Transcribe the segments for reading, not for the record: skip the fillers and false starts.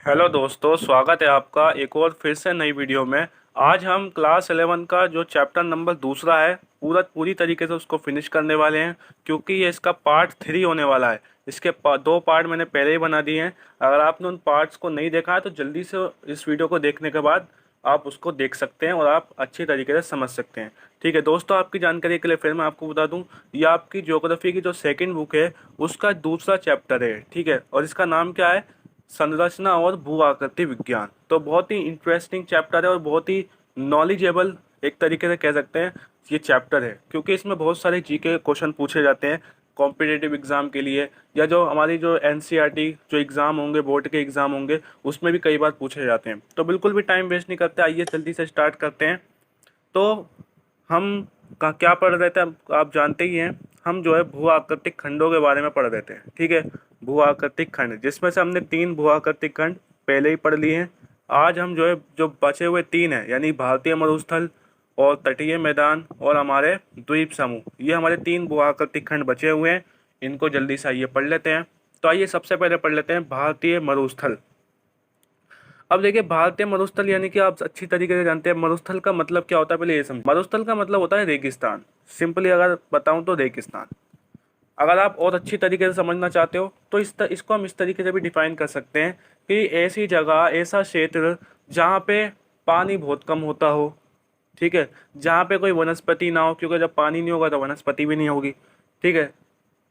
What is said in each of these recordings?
Hello दोस्तों, स्वागत है आपका एक और फिर से नई वीडियो में। आज हम क्लास 11 का जो चैप्टर नंबर दूसरा है पूरी तरीके से उसको फिनिश करने वाले हैं, क्योंकि ये इसका पार्ट 3 होने वाला है। इसके दो पार्ट मैंने पहले ही बना दिए हैं। अगर आपने उन पार्ट्स को नहीं देखा है तो जल्दी से इस वीडियो को देखने के बाद आप उसको देख सकते हैं और आप अच्छी तरीके से समझ सकते हैं। ठीक है दोस्तों, आपकी जानकारी के लिए फिर मैं आपको बता दूं, ये आपकी ज्योग्राफी की जो सेकंड बुक है उसका दूसरा चैप्टर है। ठीक है, और इसका नाम क्या है? संरचना और भू आकृति विज्ञान। तो बहुत ही इंटरेस्टिंग चैप्टर है और बहुत ही नॉलेजेबल एक तरीके से कह सकते हैं ये चैप्टर है, क्योंकि इसमें बहुत सारे जीके क्वेश्चन पूछे जाते हैं कॉम्पिटिटिव एग्जाम के लिए, या जो हमारी जो एनसीईआरटी जो एग्ज़ाम होंगे, बोर्ड के एग्ज़ाम होंगे, उसमें भी कई बार पूछे जाते हैं। तो बिल्कुल भी टाइम वेस्ट नहीं करते, आइए जल्दी से स्टार्ट करते हैं। तो हम क्या पढ़ रहे थे, आप जानते ही हैं। हम जो है भू आकृतिक खंडों के बारे में पढ़ रहे थे। ठीक है, भू आकृतिक खंड, जिसमें से हमने 3 भू आकृतिक खंड पहले ही पढ़ लिए हैं। आज हम जो है जो बचे हुए 3 हैं, यानी भारतीय मरुस्थल और तटीय मैदान और हमारे द्वीप समूह, ये हमारे 3 भू आकृतिक खंड बचे हुए हैं। इनको जल्दी से आइए पढ़ लेते हैं। तो आइए सबसे पहले पढ़ लेते हैं भारतीय मरुस्थल। अब देखिए, भारतीय मरुस्थल यानी कि आप अच्छी तरीके से जानते हैं मरुस्थल का मतलब क्या होता है। पहले ये समझ, मरुस्थल का मतलब होता है रेगिस्तान। सिंपली अगर बताऊं तो रेगिस्तान। अगर आप और अच्छी तरीके से समझना चाहते हो तो इसको हम इस तरीके से भी डिफाइन कर सकते हैं कि ऐसी जगह, ऐसा क्षेत्र जहाँ पे पानी बहुत कम होता हो। ठीक है, जहाँ पे कोई वनस्पति ना हो, क्योंकि जब पानी नहीं होगा तो वनस्पति भी नहीं होगी। ठीक है,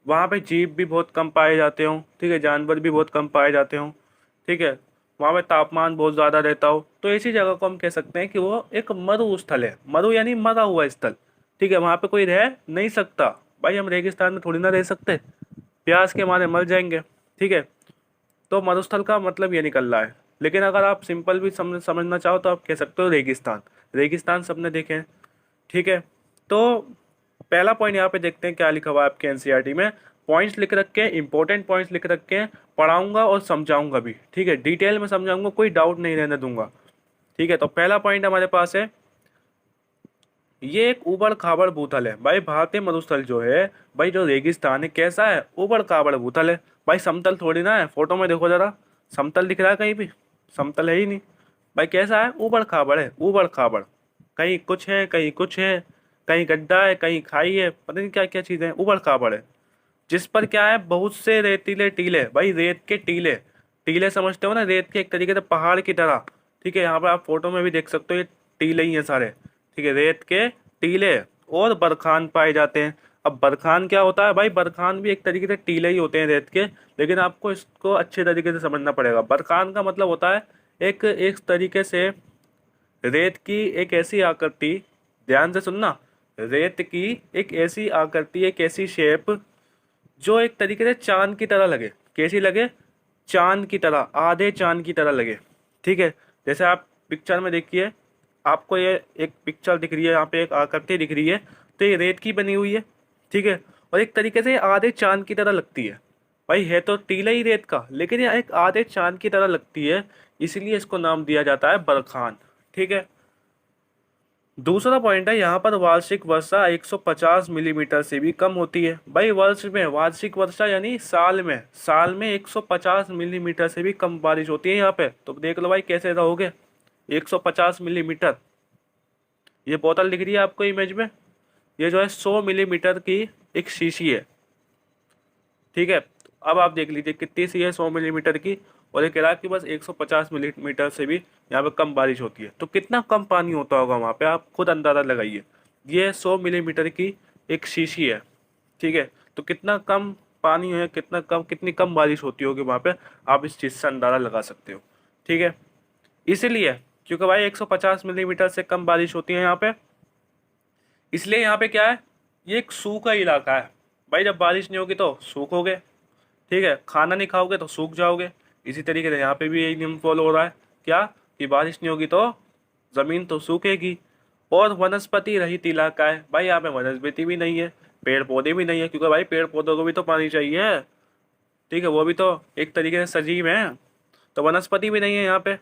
वहाँ पे जीव भी बहुत कम पाए जाते हों। ठीक है, जानवर भी बहुत कम पाए जाते हों। ठीक है, वहाँ पे तापमान बहुत ज़्यादा रहता हो, तो ऐसी जगह को हम कह सकते हैं कि वो एक मरु स्थल है। मरु यानी मरा हुआ स्थल। ठीक है, वहाँ पे कोई रह नहीं सकता। भाई हम रेगिस्तान में थोड़ी ना रह सकते, प्यास के मारे मर जाएंगे। ठीक है, तो मरुस्थल का मतलब ये निकल रहा है। लेकिन अगर आप सिंपल भी समझना चाहो तो आप कह सकते हो रेगिस्तान। रेगिस्तान सबने देखे हैं। ठीक है, तो पहला पॉइंट यहाँ पे देखते हैं क्या लिखा हुआ है आपके एनसीईआरटी में। पॉइंट्स लिख रखे हैं, इंपॉर्टेंट पॉइंट्स लिख रखे हैं। पढ़ाऊंगा और समझाऊंगा भी। ठीक है, डिटेल में समझाऊंगा, कोई डाउट नहीं रहने दूंगा। ठीक है, तो पहला पॉइंट हमारे पास है, ये एक उबड़ खाबड़ भूतल है। भाई भारतीय मरुस्थल जो है, भाई जो रेगिस्तान है, कैसा है? उबड़ खाबड़ भूतल है। भाई समतल थोड़ी ना है, फोटो में देखो जरा, समतल दिख रहा है कहीं भी? समतल है ही नहीं। भाई कैसा है? उबड़ खाबड़ है, उबड़ खाबड़। कहीं कुछ है, कहीं कुछ है, कहीं गड्ढा है, कहीं खाई है, पता नहीं क्या क्या चीजें हैं, उबड़ खाबड़ है। जिस पर क्या है, बहुत से रेतीले टीले। भाई रेत के टीले, टीले समझते हो ना, रेत के एक तरीके से पहाड़ की तरह। ठीक है, यहाँ पे आप फोटो में भी देख सकते हो, ये टीले ही हैं सारे। ठीक है, रेत के टीले और बरखान पाए जाते हैं। अब बरखान क्या होता है? भाई बरखान भी एक तरीके से टीले ही होते हैं रेत के, लेकिन आपको इसको अच्छे तरीके से समझना पड़ेगा। बरखान का मतलब होता है एक एक तरीके से रेत की एक ऐसी आकृति, ध्यान से सुनना, रेत की एक ऐसी आकृति, एक ऐसी शेप जो एक तरीके से चांद की तरह लगे। कैसी लगे? चांद की तरह, आधे चांद की तरह लगे। ठीक है, जैसे आप पिक्चर में देखिए, आपको ये एक पिक्चर दिख रही है, यहाँ पे एक आकृति दिख रही है, तो ये रेत की बनी हुई है। ठीक है, और एक तरीके से आधे चांद की तरह लगती है। भाई है तो टीला ही रेत का, लेकिन ये एक आधे चांद की तरह लगती है, इसीलिए इसको नाम दिया जाता है बरखान। ठीक है, दूसरा पॉइंट है, यहाँ पर वार्षिक वर्षा 150 मिलीमीटर से भी कम होती है। भाई वर्ष में वार्षिक वर्षा यानी साल में 150 मिलीमीटर से भी कम बारिश होती है यहाँ पे। तो देख लो भाई कैसे रहोगे, 150 मिलीमीटर। ये बोतल दिख रही है आपको इमेज में, ये जो है 100 मिलीमीटर की एक शीशी है। ठीक है, अब आप देख लीजिए कितनी सी है, 100 मिलीमीटर की, और ये कह रहा है कि बस 150 मिलीमीटर से भी यहाँ पे कम बारिश होती है। तो कितना कम पानी होता होगा वहाँ पे, आप खुद अंदाजा लगाइए। ये 100 मिलीमीटर की एक शीशी है। ठीक है, तो कितना कम पानी है, कितनी कम बारिश होती होगी वहाँ पे, आप इस चीज़ से अंदाजा लगा सकते हो। ठीक है, इसीलिए क्योंकि भाई 150 मिलीमीटर से कम बारिश होती है यहाँ पे, इसलिए यहाँ पे क्या है, ये एक सूखा इलाका है। भाई जब बारिश नहीं होगी तो सूखोगे। ठीक है, खाना नहीं खाओगे तो सूख जाओगे। इसी तरीके से यहाँ पे भी यही नियम फॉलो हो रहा है, क्या कि बारिश नहीं होगी तो जमीन तो सूखेगी। और वनस्पति रहित इलाका है। भाई यहाँ पे वनस्पति भी नहीं है, पेड़ पौधे भी नहीं है, क्योंकि भाई पेड़ पौधों को भी तो पानी चाहिए। ठीक है, वो भी तो एक तरीके से सजीव है, तो वनस्पति भी नहीं है यहाँ पे।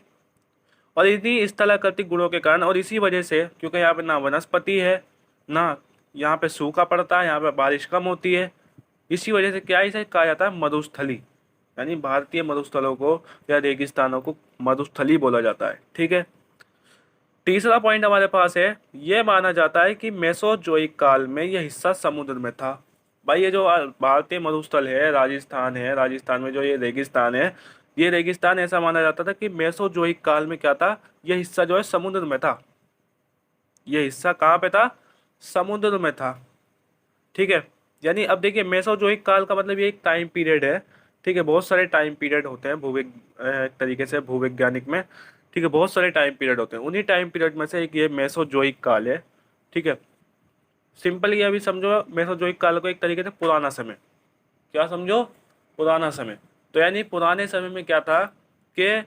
और इन्हीं स्थलाकृतिक गुणों के कारण, और इसी वजह से, क्योंकि यहाँ पे ना वनस्पति है, ना यहाँ पे सूखा पड़ता है, यहाँ पे बारिश कम होती है, इसी वजह से क्या इसे कहा जाता है मरुस्थली। यानी भारतीय मरुस्थलों को या रेगिस्तानों को मरुस्थली बोला जाता है। ठीक है। तीसरा पॉइंट हमारे पास है, ये माना जाता है कि मेसोजोइक काल में यह हिस्सा समुद्र में था। भाई ये जो भारतीय मरुस्थल है, राजस्थान है, राजस्थान में जो ये रेगिस्तान है, ये रेगिस्तान ऐसा माना जाता था कि मेसोजोइक काल में क्या था, यह हिस्सा जो है समुद्र में था। ये हिस्सा कहाँ पे था? समुद्र में था। ठीक है। यानी अब देखिए मेसोजोइक काल का मतलब ये एक टाइम पीरियड है। ठीक है। बहुत सारे टाइम पीरियड होते हैं एक तरीके से भूवैज्ञानिक में। ठीक है। बहुत सारे टाइम पीरियड होते हैं, उन्हीं टाइम पीरियड में से एक ये मेसोजोइक काल है। ठीक है। सिंपल ये अभी समझो मेसोजोइक काल को एक तरीके से पुराना समय। क्या समझो? पुराना समय। तो यानी पुराने समय में क्या था कि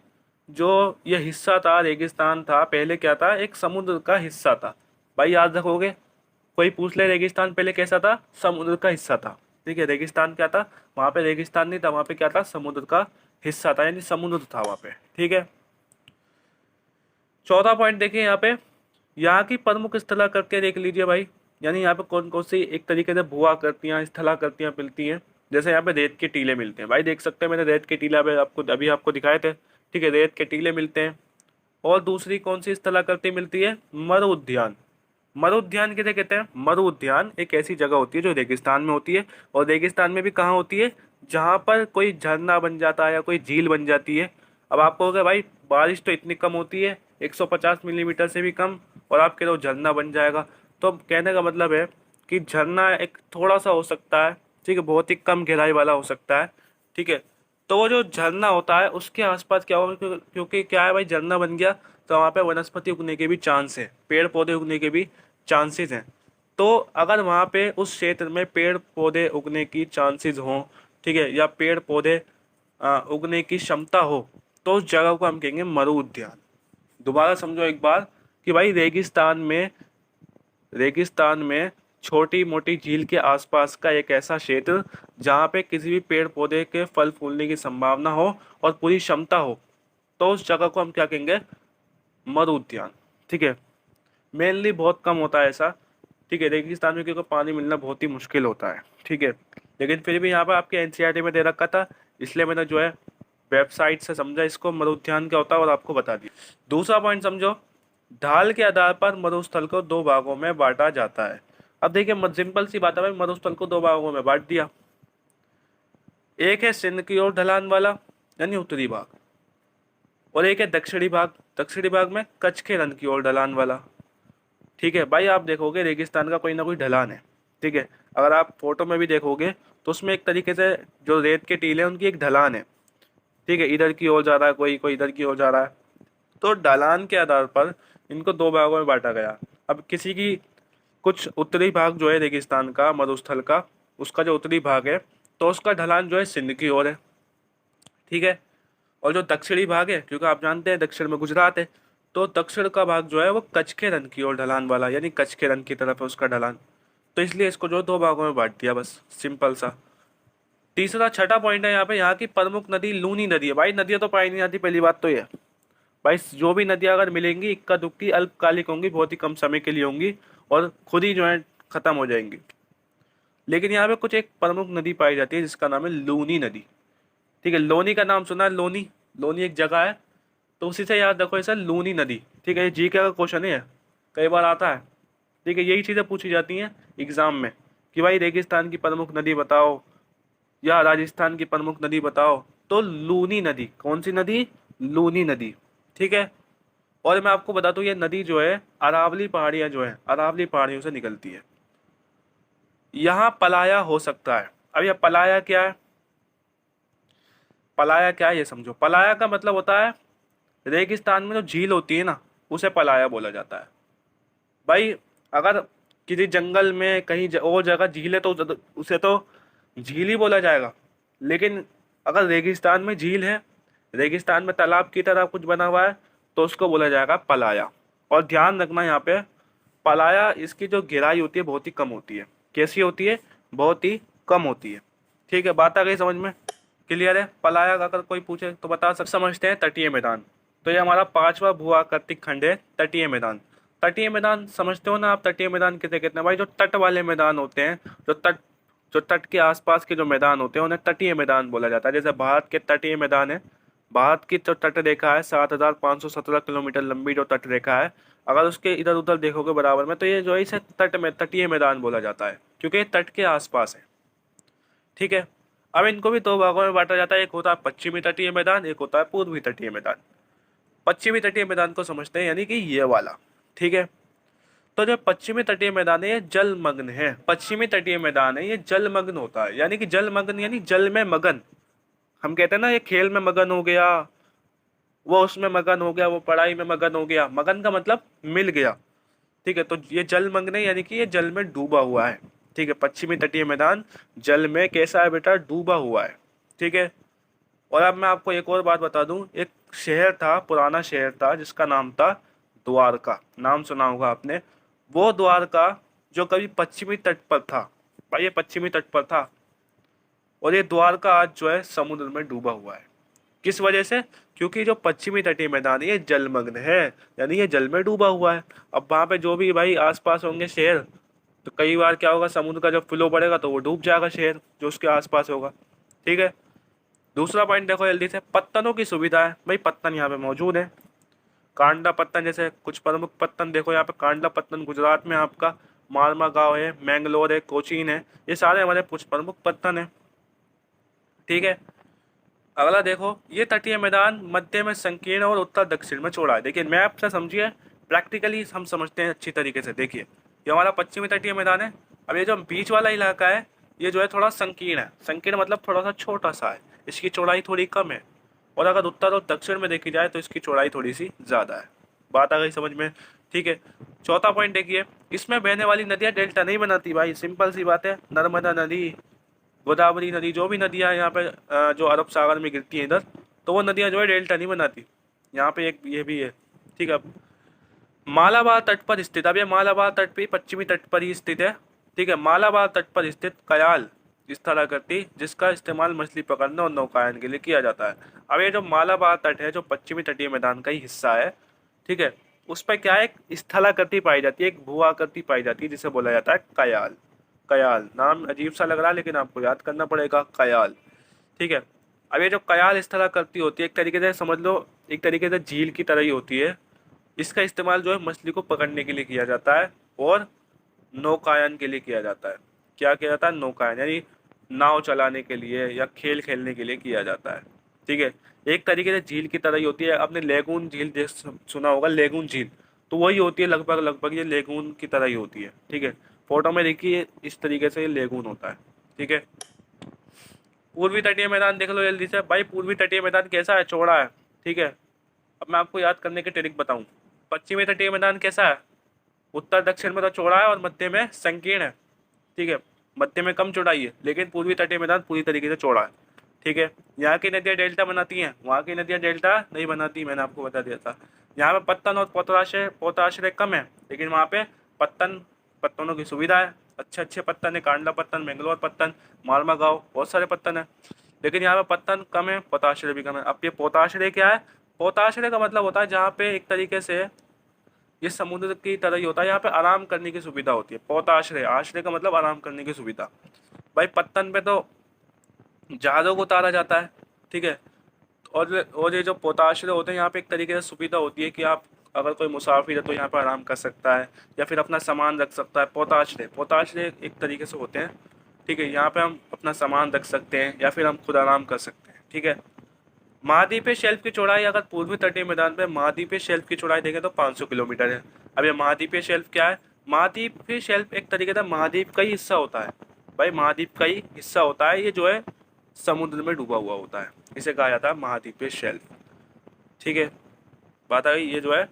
जो ये हिस्सा था, रेगिस्तान था, पहले क्या था, एक समुद्र का हिस्सा था। भाई याद रखोगे, कोई पूछ ले रेगिस्तान पहले कैसा था? समुद्र का हिस्सा था। ठीक है। रेगिस्तान क्या था? वहां पे रेगिस्तान नहीं था, वहां पे क्या था? समुद्र का हिस्सा था, यानी समुद्र था वहां पे। ठीक है। चौथा पॉइंट देखिए यहाँ पे, यहाँ की प्रमुख स्थलाकृतियां देख लीजिए भाई। यानी यहाँ पे कौन कौन सी एक तरीके से भूआकृतियां, स्थलाकृतियां मिलती हैं। जैसे यहाँ पे रेत के टीले मिलते हैं। भाई देख सकते हैं, मैंने रेत के टीले अभी आपको दिखाए थे। ठीक है। रेत के टीले मिलते हैं। और दूसरी कौन सी स्थलाकृति मिलती है? मरु उद्यान। मरु उद्यान किसे कहते हैं? मरु उद्यान एक ऐसी जगह होती है जो रेगिस्तान में होती है, और रेगिस्तान में भी कहाँ होती है? जहाँ पर कोई झरना बन जाता है या कोई झील बन जाती है। अब आपको होगा भाई बारिश तो इतनी कम होती है, 150 मिलीमीटर से भी कम, और आप कह रहे हो झरना बन जाएगा। तो कहने का मतलब है कि झरना एक थोड़ा सा हो सकता है। ठीक है। बहुत ही कम गहराई वाला हो सकता है। ठीक है। तो वो जो झरना होता है उसके आसपास क्या होगा, क्योंकि क्या है भाई, झरना बन गया तो वहाँ पे वनस्पति उगने के भी चांस है, पेड़ पौधे उगने के भी चांसेस हैं। तो अगर वहाँ पे उस क्षेत्र में पेड़ पौधे उगने की चांसेस हों, ठीक है, या पेड़ पौधे उगने की क्षमता हो, तो उस जगह को हम कहेंगे मरु उद्यान। दोबारा समझो एक बार कि भाई रेगिस्तान में छोटी मोटी झील के आसपास का एक ऐसा क्षेत्र जहाँ पे किसी भी पेड़ पौधे के फल फूलने की संभावना हो और पूरी क्षमता हो, तो उस जगह को हम क्या कहेंगे? मरु उद्यान। ठीक है। मेनली बहुत कम होता है ऐसा। ठीक है। रेगिस्तान में क्योंकि पानी मिलना बहुत ही मुश्किल होता है। ठीक है। लेकिन फिर भी यहाँ पर आपके एनसीईआरटी में दे रखा था, इसलिए मैंने जो है वेबसाइट से समझा इसको मरु उद्यान क्या होता है और आपको बता दिया। दूसरा पॉइंट समझो, ढाल के आधार पर मरुस्थल को दो भागों में बांटा जाता है। अब देखिए सिंपल सी बात है भाई, मरुस्थल को दो भागों में बांट दिया। एक है सिंध की ओर ढलान वाला यानी उत्तरी भाग, और एक है दक्षिणी भाग। दक्षिणी भाग में कच्छ के रण की ओर ढलान वाला। ठीक है। भाई आप देखोगे रेगिस्तान का कोई ना कोई ढलान है। ठीक है। अगर आप फोटो में भी देखोगे तो उसमें एक तरीके से जो रेत के टीले हैं उनकी एक ढलान है। ठीक है। इधर की ओर जा रहा है कोई, कोई इधर की ओर जा रहा है। तो ढलान के आधार पर इनको दो भागों में बांटा गया। अब किसी की कुछ उत्तरी भाग जो है रेगिस्तान का, मरुस्थल का, उसका जो उत्तरी भाग है, तो उसका ढलान जो है सिंध की ओर है। ठीक है। और जो दक्षिणी भाग है, क्योंकि आप जानते हैं दक्षिण में गुजरात है, तो दक्षिण का भाग जो है वो कच्छ के रण की ओर ढलान वाला, यानी कच्छ के रण की तरफ है उसका ढलान। तो इसलिए इसको जो दो भागों में बांट दिया, बस सिंपल सा। तीसरा छठा पॉइंट है यहाँ पे, यहाँ की प्रमुख नदी लूनी नदी है। भाई नदियाँ तो पाई नहीं जाती, पहली बात तो ये। भाई जो भी नदियाँ अगर मिलेंगी इक्का दुक्की अल्पकालिक होंगी, बहुत ही कम समय के लिए होंगी, और खुद ही जो है खत्म हो जाएंगी। लेकिन यहाँ पे कुछ एक प्रमुख नदी पाई जाती है जिसका नाम है लूनी नदी। ठीक है। लोनी का नाम सुना है? लोनी, लोनी एक जगह है, तो उसी से याद रखो ऐसा लूनी नदी। ठीक है। ये जीके का क्वेश्चन है, कई बार आता है। ठीक है। यही चीज़ें पूछी जाती हैं एग्जाम में कि भाई रेगिस्तान की प्रमुख नदी बताओ या राजस्थान की प्रमुख नदी बताओ, तो लूनी नदी। कौन सी नदी? लूनी नदी। ठीक है। और मैं आपको बता दूं ये नदी जो है अरावली पहाड़ियाँ जो है, अरावली पहाड़ियों से निकलती है। यहाँ पलाया हो सकता है। अब यह पलाया क्या है? पलाया क्या है ये समझो। पलाया का मतलब होता है रेगिस्तान में जो झील होती है ना, उसे पलाया बोला जाता है। भाई अगर किसी जंगल में कहीं और जगह झील है तो उसे तो झील ही बोला जाएगा। लेकिन अगर रेगिस्तान में झील है, रेगिस्तान में तालाब की तरह कुछ बना हुआ है, तो उसको बोला जाएगा पलाया। और ध्यान रखना यहाँ पे, पलाया इसकी जो गहराई होती है बहुत ही कम होती है। कैसी होती है? बहुत ही कम होती है। ठीक है। बात आ गई समझ में? क्लियर है? पलाया का अगर कोई पूछे तो बता सकते। समझते हैं तटीय मैदान। तो ये हमारा पांचवा भू आकृतिक खंड है, तटीय मैदान। तटीय मैदान समझते हो ना आप? तटीय मैदान किसे कहते हैं भाई? जो तट वाले मैदान होते हैं, जो तट जो तट के आसपास के जो मैदान होते हैं उन्हें तटीय मैदान बोला जाता है। जैसे भारत के तटीय मैदान है, भारत की जो तट रेखा है 7,517 किलोमीटर लंबी जो तट रेखा है, अगर उसके इधर उधर देखोगे बराबर में, तो ये जो है इसे तट में तटीय मैदान बोला जाता है, क्योंकि ये तट के आसपास है। ठीक है, अब इनको भी दो भागों में बांटा जाता है, एक होता है पश्चिमी तटीय मैदान, एक होता है पूर्वी तटीय मैदान। पश्चिमी तटीय मैदान को समझते हैं, यानी कि ये वाला। ठीक है, तो जो पश्चिमी तटीय मैदान है ये जलमग्न है। पश्चिमी तटीय मैदान है ये जलमग्न होता है, यानी कि जलमग्न यानी जल में मगन। हम कहते हैं ना ये खेल में मगन हो गया, वो उसमें मगन हो गया, वो पढ़ाई में मगन हो गया। मगन का मतलब मिल गया। ठीक है, तो ये जलमग्न है, यानी कि ये जल में डूबा हुआ है। ठीक है, पश्चिमी तटीय मैदान जल में कैसा है बेटा, डूबा हुआ है। ठीक है, और अब मैं आपको एक और बात बता दूं, एक शहर था, पुराना शहर था, जिसका नाम था द्वारका। नाम सुना होगा आपने। वो द्वारका जो कभी पश्चिमी तट पर था, भाई ये पश्चिमी तट पर था, और ये द्वारका आज जो है समुद्र में डूबा हुआ है। किस वजह से? क्योंकि जो पश्चिमी तटीय मैदान है ये जलमग्न है, यानी ये जल में डूबा हुआ है। अब वहां पे जो भी भाई आसपास होंगे शहर, तो कई बार क्या होगा, समुद्र का जब फ्लो बढ़ेगा तो वो डूब जाएगा शहर जो उसके आसपास होगा। ठीक है, दूसरा पॉइंट देखो जल्दी से, पत्तनों की सुविधा है। भाई पत्तन यहाँ पे मौजूद है, कांडा पत्तन जैसे कुछ प्रमुख पत्तन देखो यहाँ पे। कांडा पत्तन गुजरात में आपका मारमा गांव है, मैंगलोर है, कोचीन है, ये सारे हमारे कुछ प्रमुख पत्तन है। ठीक है, अगला देखो, ये तटीय मैदान मध्य में संकीर्ण और उत्तर दक्षिण में चौड़ा है। देखिए मैप से समझिए, प्रैक्टिकली हम समझते हैं अच्छी तरीके से। देखिए ये हमारा पश्चिमी तटीय मैदान है। अब ये जो बीच वाला इलाका है ये जो है थोड़ा संकीर्ण है। संकीर्ण मतलब थोड़ा सा छोटा सा है, इसकी चौड़ाई थोड़ी कम है। और अगर उत्तर और दक्षिण में देखी जाए तो इसकी चौड़ाई थोड़ी सी ज़्यादा है। बात आ गई समझ में? ठीक है, चौथा पॉइंट देखिए, इसमें बहने वाली नदियाँ डेल्टा नहीं बनाती भाई, सिंपल सी बात है। नर्मदा नदी, गोदावरी नदी, जो भी नदियाँ यहाँ पे जो अरब सागर में गिरती हैं इधर, तो वो नदियाँ जो है डेल्टा नहीं बनाती। यहाँ पे एक ये भी है। ठीक है, मालाबार तट पर स्थित, अब ये मालाबार तट पे पश्चिमी तट पर ही स्थित है। ठीक है, मालाबार तट पर स्थित कयाल स्थलाकृति, जिसका इस्तेमाल मछली पकड़ने और नौकायन के लिए किया जाता है। अब ये जो मालाबार तट है, जो पश्चिमी तटीय मैदान का ही हिस्सा है, ठीक है, उस पर क्या है, एक स्थलाकृति पाई जाती है, एक भूआकृति पाई जाती है, जिसे बोला जाता है कयाल। कयाल नाम अजीब सा लग रहा है, लेकिन आपको याद करना पड़ेगा, कयाल। ठीक है, अब ये जो कयाल स्थलाकृति होती है, एक तरीके से समझ लो, एक तरीके से झील की तरह ही होती है। इसका इस्तेमाल जो है मछली को पकड़ने के लिए किया जाता है और नौकायन के लिए किया जाता है। क्या किया जाता है? नौकायन, यानी नाव चलाने के लिए या खेल खेलने के लिए किया जाता है। ठीक है, एक तरीके से झील की तरह ही होती है। आपने लेगून झील सुना होगा, लेगून झील, तो वही होती है लगभग लगभग, ये लेगून की तरह ही होती है। ठीक है, फोटो में देखिए इस तरीके से ये लेगून होता है। ठीक है, पूर्वी तटीय मैदान देख लो जल्दी से। भाई पूर्वी तटीय मैदान कैसा है? चौड़ा है। ठीक है, अब मैं आपको याद करने की ट्रिक बताऊं। पश्चिमी तटीय मैदान कैसा है? उत्तर दक्षिण में तो चौड़ा है और मध्य में संकीर्ण है। ठीक है, मध्य में कम चौड़ाई है, लेकिन पूर्वी तटीय मैदान पूरी तरीके से चौड़ा है। ठीक है, यहाँ की नदियाँ डेल्टा बनाती हैं, वहाँ की नदियाँ डेल्टा नहीं बनाती, मैंने आपको बता दिया था। यहाँ पे पत्तन और पोताश्रय कम है, लेकिन वहाँ पे पत्तनों की सुविधा है, अच्छे अच्छे पत्तन है, कांडला पत्तन, मैंगलोर पत्तन, मालमा गाँव, बहुत सारे पत्तन है। लेकिन यहाँ पे पत्तन कम है, पोताश्रय भी कम है। अब ये पोताश्रय क्या है? पोताश्रय का मतलब होता है जहाँ पे एक तरीके से ये समुद्र की तरह ही होता है, यहाँ पे आराम करने की सुविधा होती है। पोताश्रय, आश्रय का मतलब आराम करने की सुविधा। भाई पत्तन पे तो जहाज़ों को उतारा जाता है। ठीक है, और ये जो पोताश्रय होते हैं, यहाँ पे एक तरीके से सुविधा होती है कि आप अगर कोई मुसाफिर है तो यहाँ पर आराम कर सकता है या फिर अपना सामान रख सकता है। पोताश्रय एक तरीके से होते हैं। ठीक है, यहाँ पे हम अपना सामान रख सकते हैं या फिर हम खुद आराम कर सकते हैं। ठीक है, महाद्वीपीय शेल्फ की चौड़ाई, अगर पूर्वी तटीय मैदान पे महाद्वीपीय शेल्फ की चौड़ाई देखें तो 500 किलोमीटर है। अब ये महाद्वीपीय शेल्फ क्या है? महाद्वीपीय शेल्फ एक तरीके से महाद्वीप का ही हिस्सा होता है। भाई महाद्वीप का ही हिस्सा होता है, ये जो है समुद्र में डूबा हुआ होता है, इसे कहा जाता है महाद्वीपीय शेल्फ। ठीक है, बात आ गई, ये जो है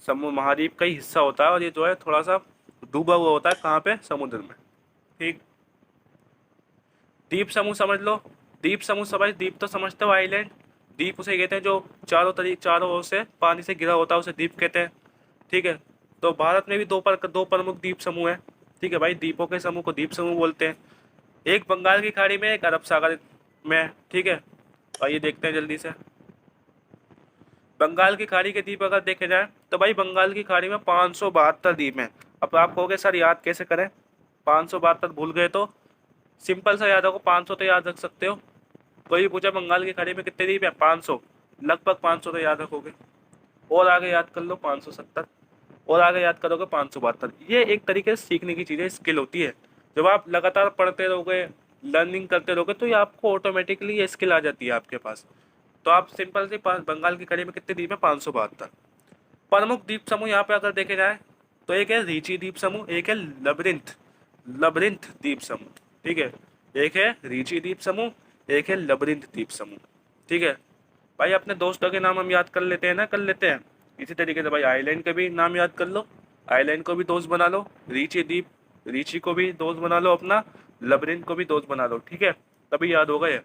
महाद्वीप का ही हिस्सा होता है और ये जो है थोड़ा सा डूबा हुआ होता है, कहाँ पे? समुद्र में। ठीक, द्वीप समूह समझ लो। द्वीप समूह समझ, द्वीप तो समझते हो, आइलैंड। द्वीप उसे कहते हैं जो चारों ओर से पानी से घिरा होता है, उसे द्वीप कहते हैं। ठीक है, तो भारत में भी दो प्रमुख द्वीप समूह है। ठीक है भाई, द्वीपों के समूह को द्वीप समूह बोलते हैं। एक बंगाल की खाड़ी में, एक अरब सागर में। ठीक है, आइए देखते हैं जल्दी से। बंगाल की खाड़ी के द्वीप अगर देखे जाए तो भाई बंगाल की खाड़ी में 572 द्वीप हैं। अब आप कहोगे सर याद कैसे करें, 572 भूल गए तो सिंपल सा याद रखो, 500 तो याद रख सकते हो। कोई भी पूछा बंगाल की खाड़ी में कितने द्वीप है, 500, लगभग 500 तो याद रखोगे। और आगे याद कर लो 570, और आगे याद करोगे 572। ये एक तरीके से सीखने की चीज़ें, स्किल होती है। जब आप लगातार पढ़ते रहोगे, लर्निंग करते रहोगे, तो ये आपको ऑटोमेटिकली ये स्किल आ जाती है आपके पास। तो आप सिंपल से बंगाल की खाड़ी में कितने द्वीप है, 572। प्रमुख द्वीप समूह यहाँ पे अगर देखे जाए तो एक है रीची द्वीप समूह, एक है लबरिंथ लबरिंथ द्वीप समूह। ठीक है, एक है रीची द्वीप समूह, एक है लबरिंथ द्वीप समूह। ठीक है भाई, अपने दोस्तों के नाम हम याद कर लेते हैं ना, कर लेते हैं। इसी तरीके से भाई आइलैंड के भी नाम याद कर लो, आइलैंड को भी दोस्त बना लो, रीची द्वीप, रीची को भी दोस्त बना लो अपना, लबरिंथ को भी दोस्त बना लो। ठीक है, तभी याद होगा ये।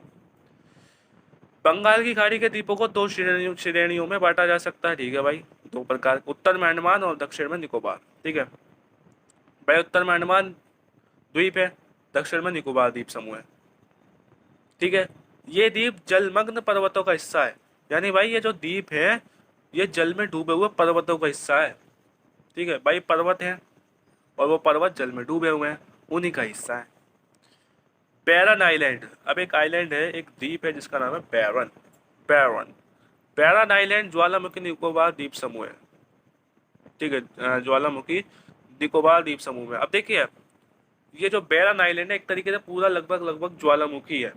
बंगाल की खाड़ी के द्वीपों को दो श्रेणियों में बांटा जा सकता है। ठीक है भाई, दो प्रकार, उत्तर में अंडमान और दक्षिण में निकोबार। ठीक है भाई, उत्तर में अंडमान द्वीप है, दक्षिण में निकोबार द्वीप समूह है। ठीक है, ये द्वीप जलमग्न पर्वतों का हिस्सा है। यानी भाई ये जो द्वीप है ये जल में डूबे हुए पर्वतों का हिस्सा है। ठीक है भाई, पर्वत है और वो पर्वत जल में डूबे हुए हैं, उन्हीं का हिस्सा है। बैरन आइलैंड, अब एक आइलैंड है, एक द्वीप है जिसका नाम है बैरन। बैरन बैरन आइलैंड ज्वालामुखी निकोबार द्वीप समूह है। ठीक है, ज्वालामुखी निकोबार द्वीप समूह में। अब देखिए, ये जो बैरन आइलैंड है एक तरीके से पूरा लगभग लगभग ज्वालामुखी है।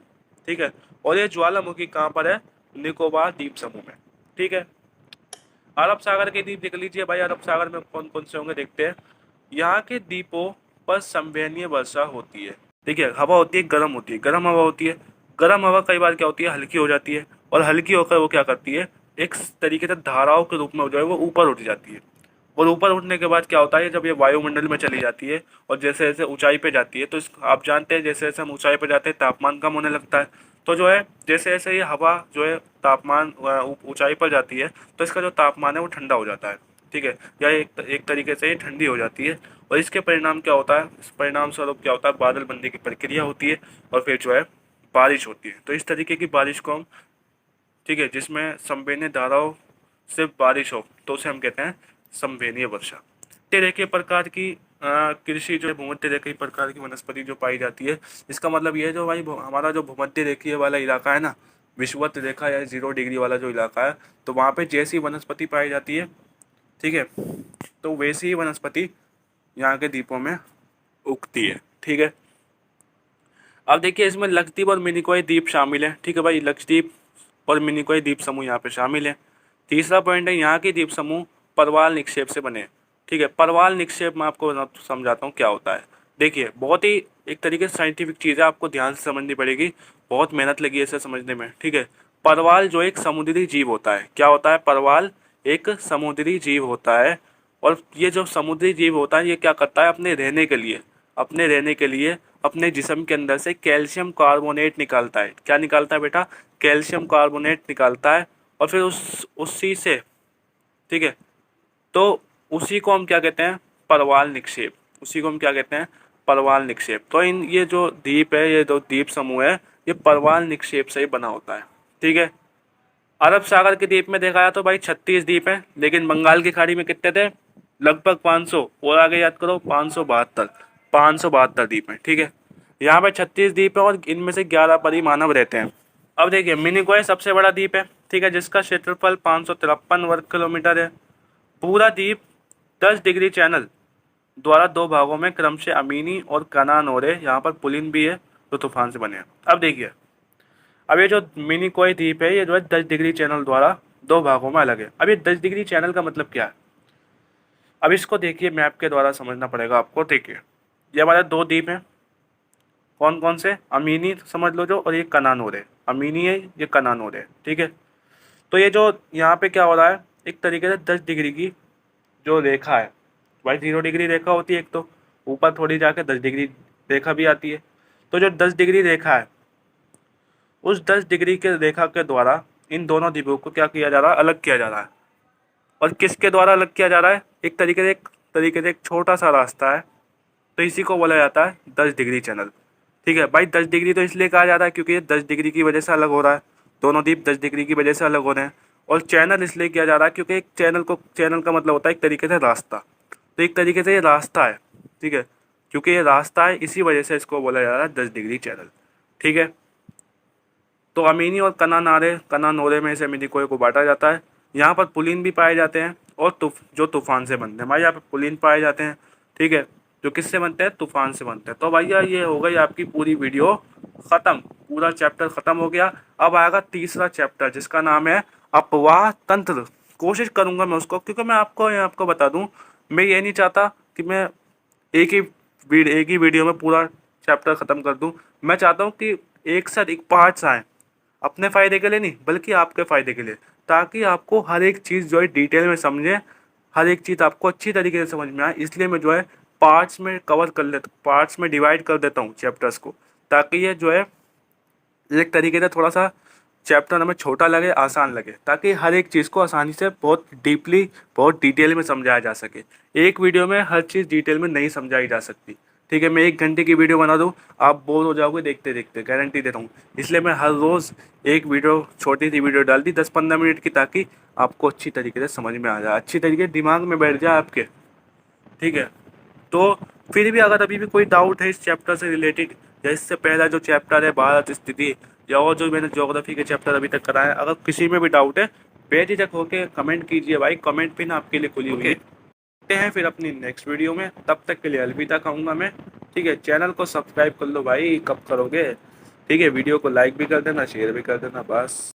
ठीक है, और ये ज्वालामुखी कहाँ पर है, निकोबार द्वीप समूह में। ठीक है, अरब सागर के द्वीप देख लीजिए भाई, अरब सागर में कौन कौन से होंगे देखते हैं। यहाँ के द्वीपों पर संवहनीय वर्षा होती है। देखिए, हवा होती है, गर्म होती है, गर्म हवा होती है। गर्म हवा कई बार क्या होती है, हल्की हो जाती है, और हल्की होकर वो क्या करती है, एक तरीके से धाराओं के रूप में जो है वो ऊपर उठ जाती है। और ऊपर उठने के बाद क्या होता है, जब ये वायुमंडल में चली जाती है और जैसे जैसे ऊंचाई पे जाती है, तो आप जानते हैं जैसे जैसे हम ऊंचाई पे जाते हैं तापमान कम होने लगता है। तो जो है जैसे जैसे ये हवा जो है तापमान ऊंचाई पर जाती है, तो इसका जो तापमान है वो ठंडा हो जाता है। ठीक है, या एक तरीके से ये ठंडी हो जाती है, और इसके परिणाम क्या होता है, इस परिणाम स्वरूप क्या होता है, बादल बनने की प्रक्रिया होती है, और फिर जो है बारिश होती है। तो इस तरीके की बारिश को हम, ठीक है, जिसमें संवेदनीय धाराओं से बारिश हो, तो उसे हम कहते हैं संवेदनीय वर्षा। रेखीय प्रकार की कृषि जो है, भूमध्य रेखीय प्रकार की वनस्पति जो पाई जाती है। इसका मतलब ये है, जो भाई हमारा जो भूमध्य रेखीय वाला इलाका है ना, विषुवत रेखा या 0 डिग्री वाला जो इलाका है, तो वहाँ पे जैसी वनस्पति पाई जाती है, ठीक है, तो वैसी ही वनस्पति यहाँ के द्वीपों में उगती है। ठीक है, अब देखिए इसमें लक्षद्वीप और मिनिकॉय द्वीप शामिल है। ठीक है भाई, लक्षद्वीप और मिनिकॉय द्वीप समूह यहाँ पे शामिल है। तीसरा पॉइंट है, यहाँ के द्वीप समूह परवाल निक्षेप से बने। ठीक है, परवाल निक्षेप मैं आपको समझाता हूँ क्या होता है। देखिए, बहुत ही एक तरीके से साइंटिफिक चीज़ है, आपको ध्यान से समझनी पड़ेगी, बहुत मेहनत लगी है इसे समझने में। ठीक है, परवाल जो एक समुद्री जीव होता है, क्या होता है, परवाल एक समुद्री जीव होता है। और ये जो समुद्री जीव होता है ये क्या करता है, अपने रहने के लिए अपने जिस्म के अंदर से कैल्शियम कार्बोनेट निकालता है। क्या निकालता है बेटा, कैल्शियम कार्बोनेट निकालता है, और फिर उसी से, ठीक है, तो उसी को हम क्या कहते हैं, परवाल निक्षेप। उसी को हम क्या कहते हैं, परवाल निक्षेप। तो ये जो द्वीप है, ये दो द्वीप समूह है, ये परवाल निक्षेप से ही बना होता है। ठीक है, अरब सागर के द्वीप में देखा जाए तो भाई 36 द्वीप हैं, लेकिन बंगाल की खाड़ी में कितने थे, लगभग 500, और आगे याद करो 572 द्वीप हैं। ठीक है, यहाँ पे 36 द्वीप है और इनमें से 11 पर ही मानव रहते हैं। अब देखिए, मिनिकॉय सबसे बड़ा द्वीप है। ठीक है, जिसका क्षेत्रफल 553 वर्ग किलोमीटर है। पूरा द्वीप 10 डिग्री चैनल द्वारा दो भागों में क्रमशः अमीनी और कनानोरे, यहाँ पर पुलिन भी है, जो तूफान से बने हैं। अब देखिए, अब ये जो मिनिकॉय द्वीप है ये जो है 10 डिग्री चैनल द्वारा दो भागों में अलग है। अब ये 10 डिग्री चैनल का मतलब क्या है, अब इसको देखिए मैप के द्वारा समझना पड़ेगा आपको। देखिए, ये हमारे दो द्वीप हैं, कौन कौन से, अमीनी समझ लो जो, और ये कनानोर है। अमीनी है, ये कनानोर है। ठीक है, तो ये जो यहाँ पे क्या हो रहा है, एक तरीके से 10 डिग्री की जो रेखा है भाई, 0 डिग्री रेखा होती है एक, तो ऊपर थोड़ी जाके 10 डिग्री रेखा भी आती है। तो जो 10 डिग्री रेखा है, उस 10 डिग्री के रेखा के द्वारा इन दोनों द्वीपों को क्या किया जा रहा है, अलग किया जा रहा है। और किसके द्वारा अलग किया जा रहा है, एक छोटा सा रास्ता है, तो इसी को बोला जाता है 10 डिग्री चैनल। ठीक है भाई, 10 डिग्री तो इसलिए कहा जाता है क्योंकि ये 10 डिग्री की वजह से अलग हो रहा है, दोनों द्वीप 10 डिग्री की वजह से अलग हो रहे हैं। और चैनल इसलिए किया जा रहा है क्योंकि एक चैनल का मतलब होता है एक तरीके से रास्ता, तो एक तरीके से ये रास्ता है। ठीक है, क्योंकि ये रास्ता है, इसी वजह से इसको बोला जा रहा है 10 डिग्री चैनल। ठीक है, तो अमीनी और कना नोरे में से अमीनी कोय को बांटा जाता है। यहाँ पर पुलिन भी पाए जाते हैं और जो तूफान से बनते हैं। हमारे यहाँ पर पुलिन पाए जाते हैं, ठीक है, जो किससे बनते हैं, तूफान से बनते हैं। तो भैया ये हो गई आपकी पूरी वीडियो ख़त्म, पूरा चैप्टर ख़त्म हो गया। अब आएगा तीसरा चैप्टर जिसका नाम है अपवाह तंत्र। कोशिश करूँगा मैं उसको, क्योंकि मैं आपको बता दूँ, मैं ये नहीं चाहता कि मैं एक ही वीडियो में पूरा चैप्टर ख़त्म कर दूँ। मैं चाहता हूँ कि एक साथ एक पार्ट्स आएँ, अपने फ़ायदे के लिए नहीं बल्कि आपके फ़ायदे के लिए, ताकि आपको हर एक चीज़ जो है डिटेल में समझें, हर एक चीज़ आपको अच्छी तरीके से समझ में आए। इसलिए मैं जो है पार्ट्स में डिवाइड कर देता हूँ चैप्टर्स को, ताकि ये जो है एक तरीके से थोड़ा सा चैप्टर हमें छोटा लगे, आसान लगे, ताकि हर एक चीज़ को आसानी से बहुत डीपली बहुत डिटेल में समझाया जा सके। एक वीडियो में हर चीज़ डिटेल में नहीं समझाई जा सकती। ठीक है, मैं 1 घंटे की वीडियो बना दूँ, आप बोर हो जाओगे देखते देखते, गारंटी देता हूँ। इसलिए मैं हर रोज़ एक वीडियो, छोटी सी वीडियो डाल दी 10-15 मिनट की, ताकि आपको अच्छी तरीके से समझ में आ जाए, अच्छी तरीके से दिमाग में बैठ जाए आपके। ठीक है, तो फिर भी अगर अभी भी कोई डाउट है इस चैप्टर से रिलेटेड, या इससे पहला जो चैप्टर है भारत स्थिति, या और जो मैंने ज्योग्राफी के चैप्टर अभी तक कराए, अगर किसी में भी डाउट है बेझिझक होकर कमेंट कीजिए भाई, कमेंट पिन आपके लिए खुली हुई है। मिलते हैं फिर अपनी नेक्स्ट वीडियो में, तब तक के लिए अलविदा कहूँगा मैं। ठीक है, चैनल को सब्सक्राइब कर लो भाई, कब करोगे। ठीक है, वीडियो को लाइक भी कर देना, शेयर भी कर देना, बस।